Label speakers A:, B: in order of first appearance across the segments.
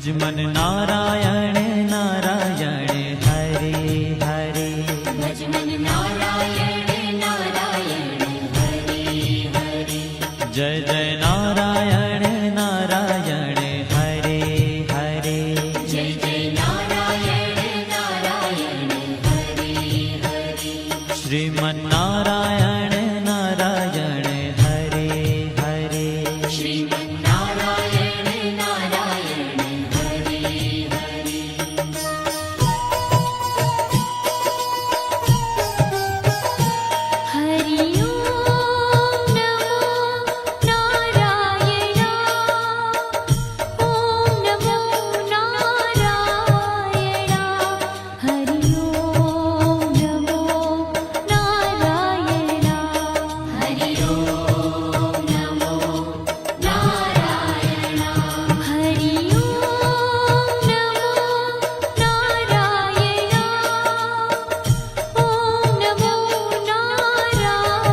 A: मन नारायण नारायण हरे हरे।
B: भज मन नारायण नारायण हरे हरे।
A: जय जय नारायण नारायण हरे हरे।
B: जय जय नारायण नारायण हरे हरे।
A: श्रीमन नारायण नारायण हरे हरे।
B: श्रीमन नारायण नारायण हरे हरे। हरि ओम नमो नारायण। ओम नमो नारायण। हरि ओम नमो नारायण। हरि ओम नमो नारायण। हरि ओम नमो नारायण। ओम नमो नारायण।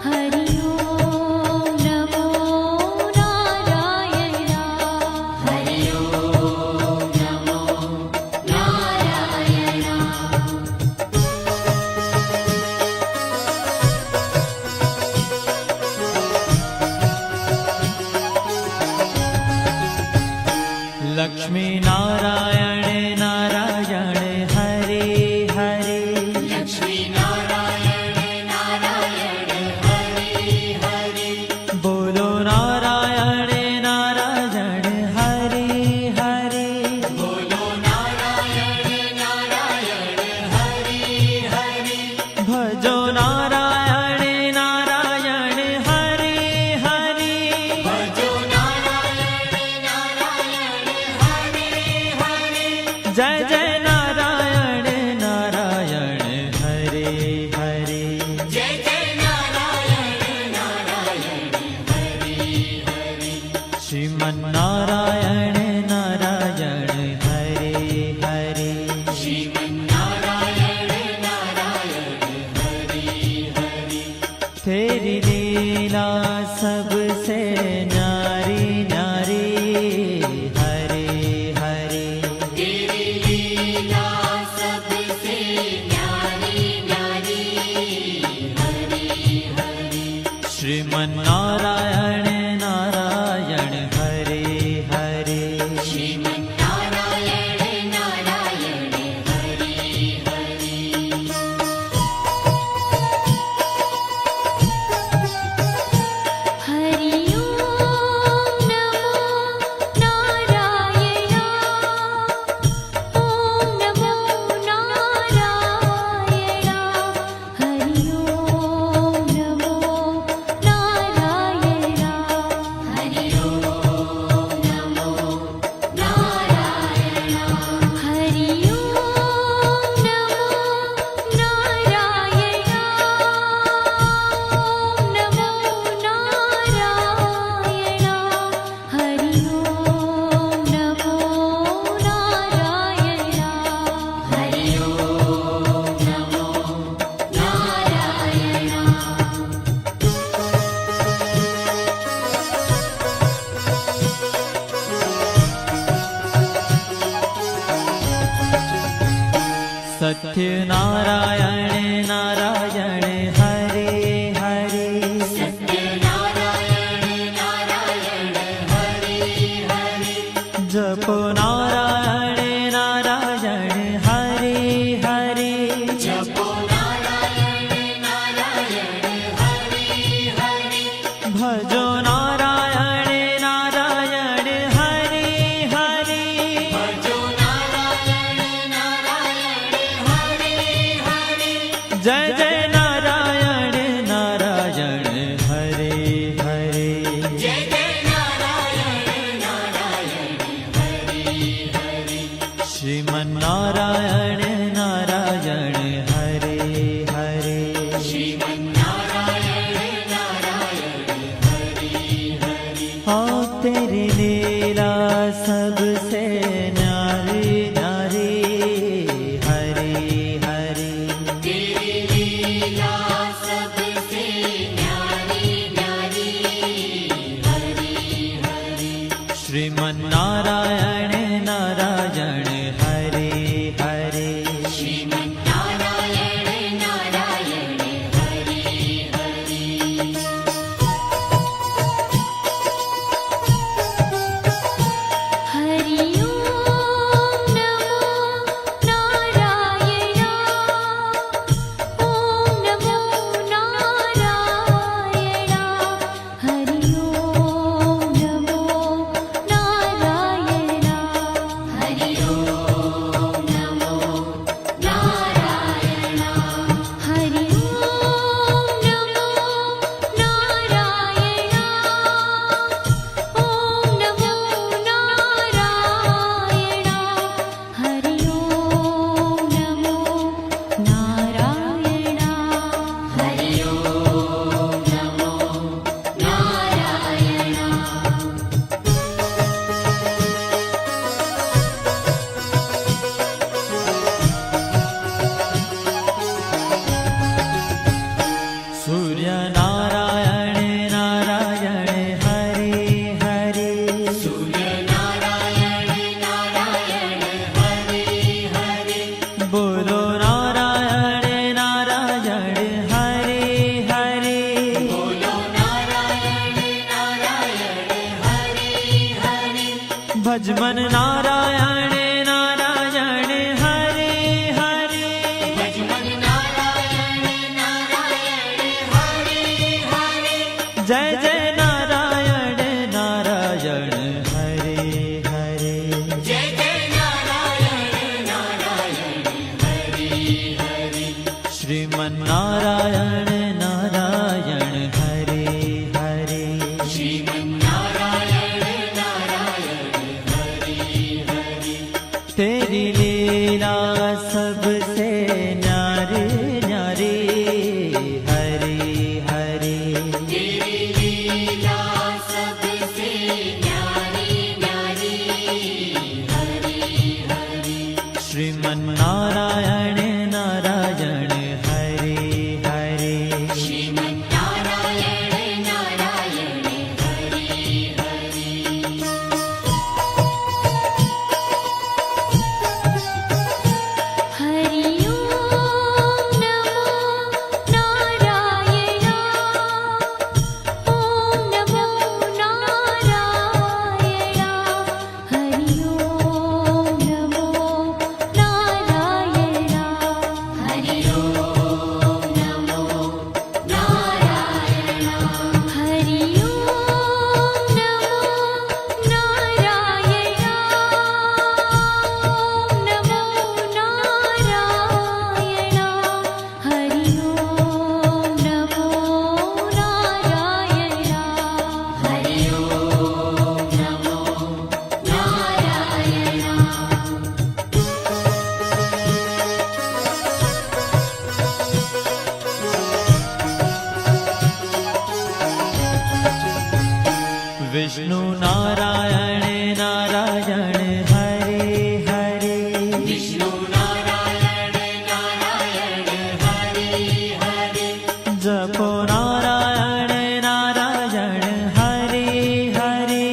B: हरि ओम नमो नारायण। हरि ओम नमो नारायण।
A: लक्ष्मी नारायण नारायण हरे हरे।
B: लक्ष्मी नारायण नारायण हरे हरे।
A: बोलो नारायण नारायण हरे हरे।
B: बोलो नारायण नारायण हरे हरे।
A: भजो नारायण नारायण हरे हरे।
B: भजो नारायण नारायण हरे हरे।
A: जय जय नारायण नारायण हरे हरे।
B: जय जय नारायण नारायण हरे हरे।
A: श्रीमन नारायण नारायण हरे हरे।
B: श्रीमन नारायण नारायण हरे हरे।
A: तेरी लीला सबसे न्यारी न्यारी हरे हरे।
B: तेरी लीला सबसे न्यारी न्यारी हरे हरे।
A: श्रीमन नारायण नारायण हरे हरे।
B: श्रीमन नारायण नारायण हरे हरे। हरि ओम नमो नारायण। ओम नमो नारायण। हरि ओम नमो नारायण। हरि ओम नमो नारायण। हरि ओम नमो नारायण। ओम नमो नारायण। हरि ओम नमो नारायण। हरि ओम नमो
A: सत्य नारायण नारायण हरे हरे।
B: सत्य नारायण नारायण हरे हरे।
A: जपो नारायण नारायण हरे हरे।
B: जपो नारायण नारायण हरे हरे।
A: भजो नारायण नारायण हरे हरे।
B: भजो नारायण नारायण हरे हरे।
A: जय जय नारायण नारायण हरे हरे।
B: जय जय नारायण नारायण हरे हरे।
A: श्रीमन नारायण नारायण हरे हरे।
B: श्रीमन नारायण नारायण हरे हरे।
A: हाँ तेरी लीला सबसे न्यारी न्यारी हरे हरे।
B: तेरी लीला सबसे न्यारी न्यारी हरे हरे।
A: श्रीमन श्रीमन्नारायण नारायण हरे हरे
B: श्रीमन्नारायण नारायण हरि हरि
C: हरि ओम नमो नारायण ओम नमो नारायण हरि ओम नमो नारायण
B: हरि ओम नमो नारायण
C: हरि ओम नमो नारायण ओम नमो नारायण हरि ओम नमो नारायण
B: हरि ओम नमो नारायण
A: सूर्य नारायण नारायण हरे हरे
B: सूर्य नारायण नारायण हरि हरि
A: बोलो नारायण नारायण हरे हरे
B: बोलो नारायण नारायण हरि हरि
A: भजमन नारायण नारायण हरे हरे
B: भजमन नारायण नारायण हरि हरि
A: जय जय नारायण नारायण हरे हरे
B: जय जय नारायण नारायण हरि हरि
A: श्रीमन्नारायण नारायण हरे हरे
B: श्रीमन्नारायण नारायण हरि हरि
A: तेरी लीला सबसे न्यारी न्यारी हरे हरे
B: तेरी लीला सबसे न्यारी न्यारी हरि हरि
A: श्रीमन्नारायण नारायण हरे हरे
B: श्रीमन्नारायण नारायण हरि हरि
C: हरि ओम नमो नारायण ओम नमो नारायण हरि ओम नमो नारायण
B: हरि ओम नमो नारायण
C: हरि ओम नमो नारायण ओम नमो नारायण हरि ओम नमो नारायण
B: हरि ओम नमो नारायण
A: विष्णु नारायण नारायण हरे हरे
B: विष्णु नारायण नारायण हरि हरि
A: जपो नारायण नारायण हरे हरे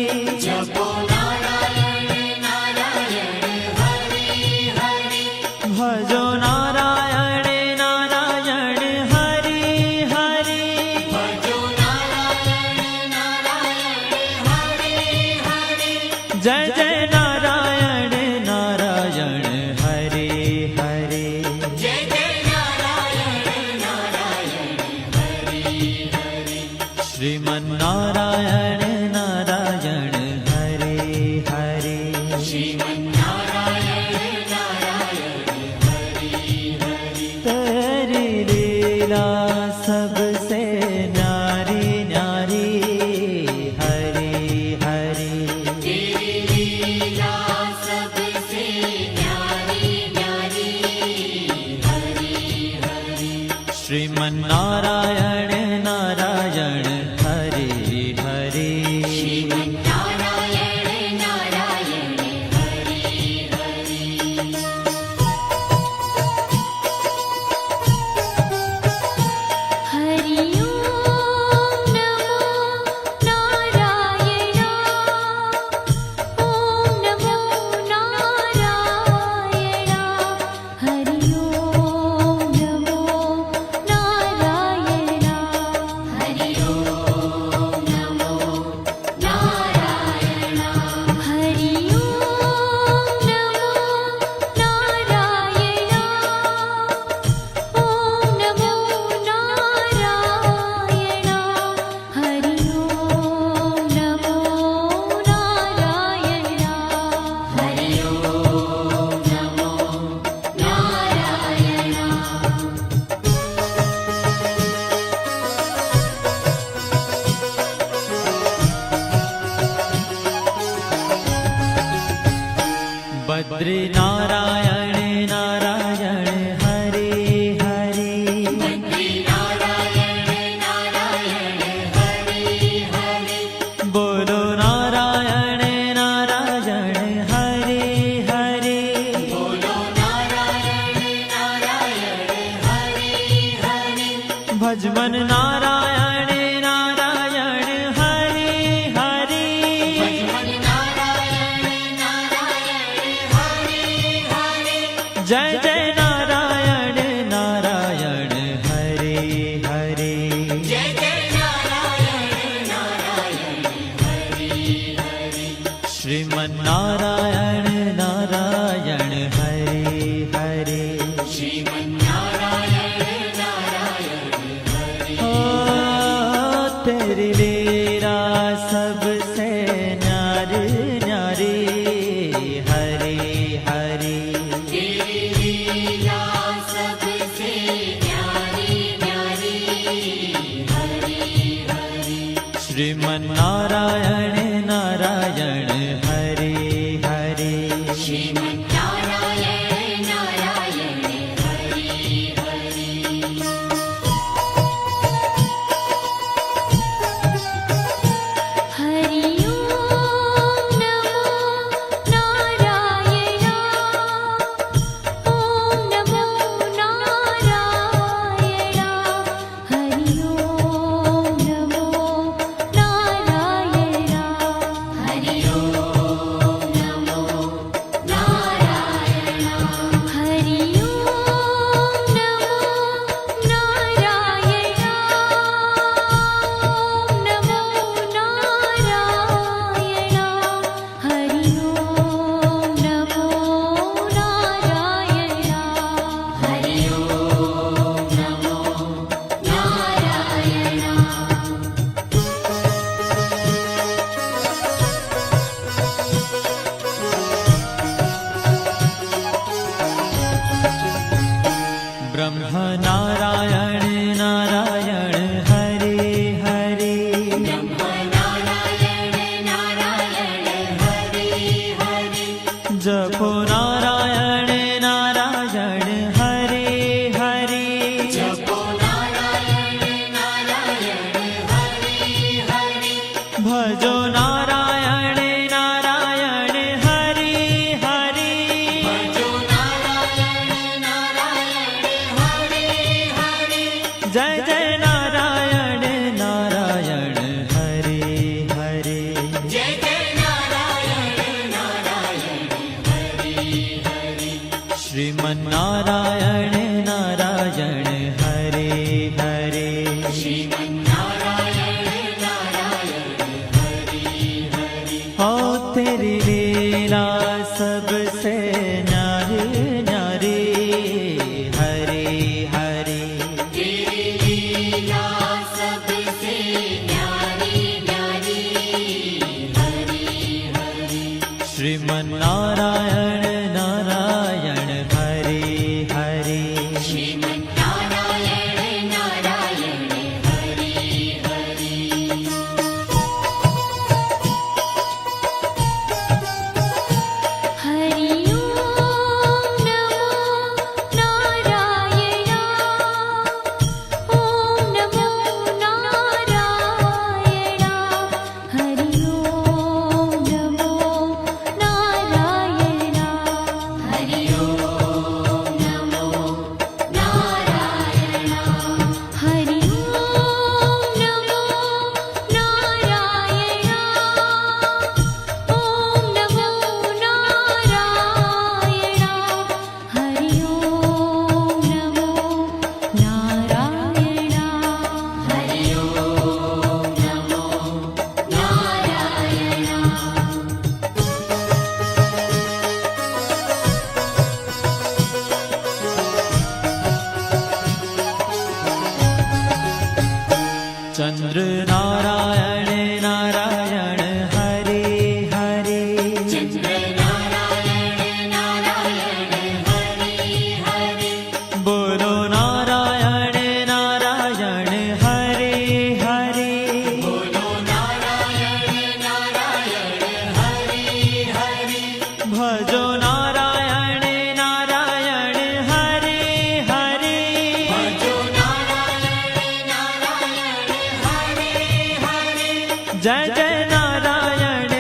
B: जपो नारायण नारायण हरि हरि
A: भजो नारायण नारायण हरे हरे
B: भजो नारायण नारायण हरि हरि
A: जय जय नारायण नारायण हरे हरे
B: जय जय नारायण नारायण हरि हरि
A: श्रीमन्नारायण नारायण हरे हरे
B: श्रीमन्नारायण नारायण हरि हरि
A: तेरी लीला सबसे न्यारी न्यारी हरे हरे
B: तेरी लीला सबसे न्यारी न्यारी हरि हरि
A: श्रीमन्नारायण नारायण हरे हरे बद्री नारायण नारायण हरे हरे
B: बद्री नारायण नारायण हरे हरे
A: बोलो नारायण नारायण हरे हरे
B: बोलो नारायण नारायण हरे हरे
A: भजमन नारायण नारायण हरे हरे
B: भजमन नारायण नारायण हरे हरे
A: जय जय नारायण नारायण हरे हरे
B: जय जय नारायण नारायण हरे हरे
A: श्रीमन नारायण नारायण हरे हरे
B: श्रीमन्नारायण नारायण हरे
A: ओ तेरी लीला सबसे न्यारी न्यारी हरे हरे
B: तेरी लीला सबसे न्यारी न्यारी हरे हरे
A: श्रीमन नारायण नारायण हरे हरे
B: श्रीमन्नारायण नारायण हरे हरे
C: हरि ओम नमो नारायण ओम नमो नारायण हरि ओम नमो नारायण
B: हरि ओम नमो नारायण
C: हरि ओम नमो नारायण ओम नमो नारायण हरि ओम नमो नारायण
B: हरि ओम नमो नारायण
A: ब्रह्म नारायण नारायण हरे हरे
B: नारायण नारायण हरे हरे
A: जपो नारायण नारायण हरे हरे
B: जपो नारायण नारायण हरे हरे
A: भजो नारायण नारायण हरे हरे
B: भजो नारायण नारायण हरे हरे
A: जय जय नारायण नारायण हरे हरे
B: जय जय नारायण नारायण हरे हरे
A: श्रीमन नारायण नारायण हरे हरे
B: श्रीमन्नारायण नारायण हरे हरे
A: हो तेरी लीला सबसे न्यारी न्यारी हरे हरे
B: तेरी लीला सबसे न्यारी न्यारी हरे हरे
A: श्रीमन नारायण नारायण हरे हरे
B: श्रीमन्नारायण नारायण हरे हरे
A: जय जय नारायण